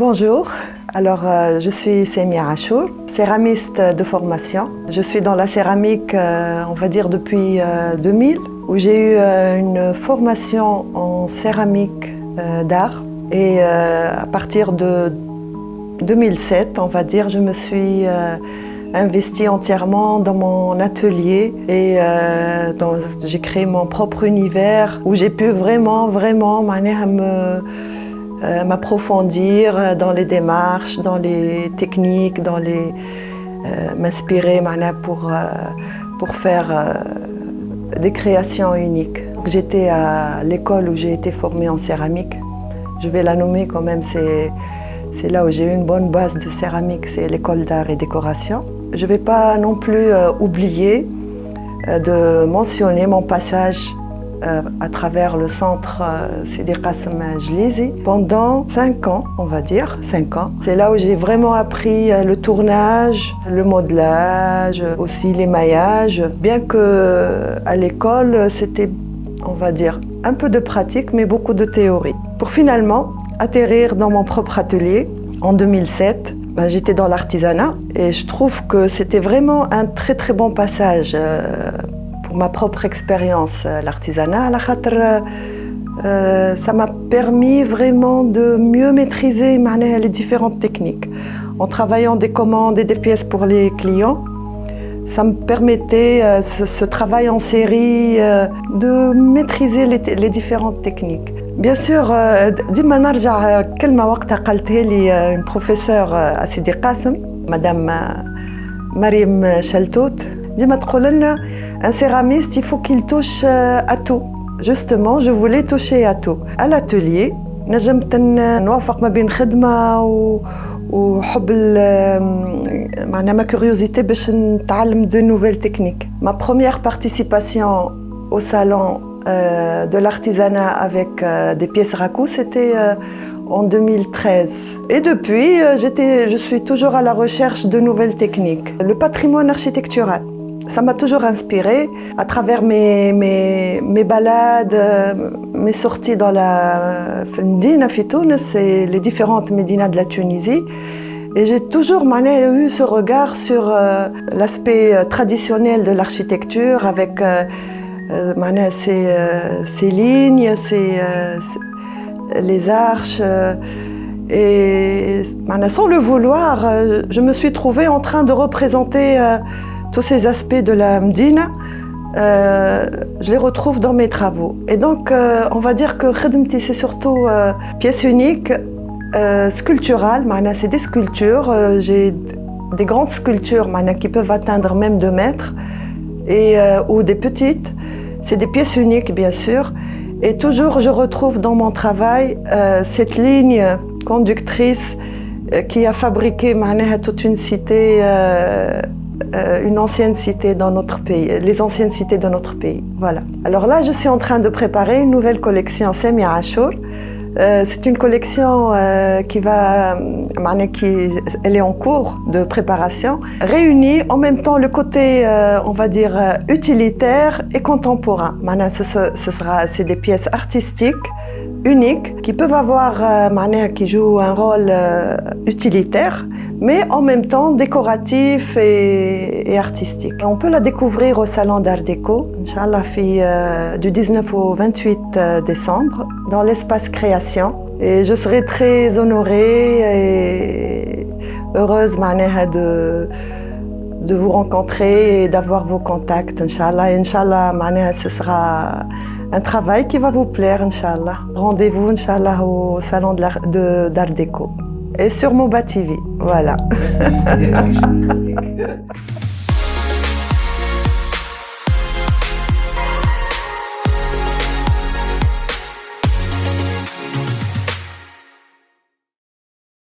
Bonjour, je suis Semia Achour, céramiste de formation. Je suis dans la céramique, on va dire depuis 2000, où j'ai eu une formation en céramique d'art. Et à partir de 2007, on va dire, je me suis investie entièrement dans mon atelier et j'ai créé mon propre univers où j'ai pu vraiment m'approfondir dans les démarches, dans les techniques, m'inspirer pour faire des créations uniques. J'étais à l'école où j'ai été formée en céramique. Je vais la nommer quand même, c'est là où j'ai eu une bonne base de céramique, c'est l'école d'art et décoration. Je ne vais pas non plus oublier de mentionner mon passage à travers le centre Sidi Qassem Jlizi pendant 5 ans, on va dire, 5 ans. C'est là où j'ai vraiment appris le tournage, le modelage, aussi l'émaillage. Bien qu'à l'école, c'était, on va dire, un peu de pratique, mais beaucoup de théorie. Pour finalement atterrir dans mon propre atelier en 2007, j'étais dans l'artisanat et je trouve que c'était vraiment un très très bon passage pour ma propre expérience, l'artisanat. Ça m'a permis vraiment de mieux maîtriser les différentes techniques. En travaillant des commandes et des pièces pour les clients, ça me permettait, ce travail en série, de maîtriser les différentes techniques. Bien sûr, ديما نرجع كلمة وقتها قالتها لي une professeure à Sidi Qassem, Madame Mariam Chaltout, ديما تقول لنا un céramiste, il faut qu'il touche à tout. Justement, je voulais toucher à tout. À l'atelier, نجمت نوافق ما بين خدمة وحب ma curiosité باش نتعلم de nouvelles techniques. Ma première participation au salon de l'artisanat avec des pièces raku, c'était en 2013. Et depuis, je suis toujours à la recherche de nouvelles techniques. Le patrimoine architectural, ça m'a toujours inspirée à travers mes balades, mes sorties dans la Médina fi Tunis et les différentes médinas de la Tunisie. Et j'ai toujours eu ce regard sur l'aspect traditionnel de l'architecture avec ces lignes, les arches. Et sans le vouloir, je me suis trouvée en train de représenter tous ces aspects de la Médina. Je les retrouve dans mes travaux. Et donc, on va dire que Khedmti, c'est surtout pièce unique, sculpturale. C'est des sculptures. J'ai des grandes sculptures qui peuvent atteindre même 2 mètres, ou des petites. C'est des pièces uniques, bien sûr. Et toujours, je retrouve dans mon travail cette ligne conductrice qui a fabriqué toute une cité, une ancienne cité dans notre pays, les anciennes cités de notre pays. Voilà. Alors là, je suis en train de préparer une nouvelle collection Semia Achour. C'est une collection elle est en cours de préparation, réunit en même temps le côté, on va dire, utilitaire et contemporain. C'est des pièces artistiques uniques qui peuvent avoir, qui jouent un rôle utilitaire, mais en même temps décoratif et artistique. On peut la découvrir au Salon d'Art Déco, Inch'Allah, du 19 au 28 décembre, dans l'espace création. Et je serai très honorée et heureuse de vous rencontrer et d'avoir vos contacts, Inch'Allah. Et Inch'Allah, ce sera un travail qui va vous plaire, Inch'Allah. Rendez-vous, Inch'Allah, au Salon d'Art Déco et sur Moba TV. Voilà. Merci.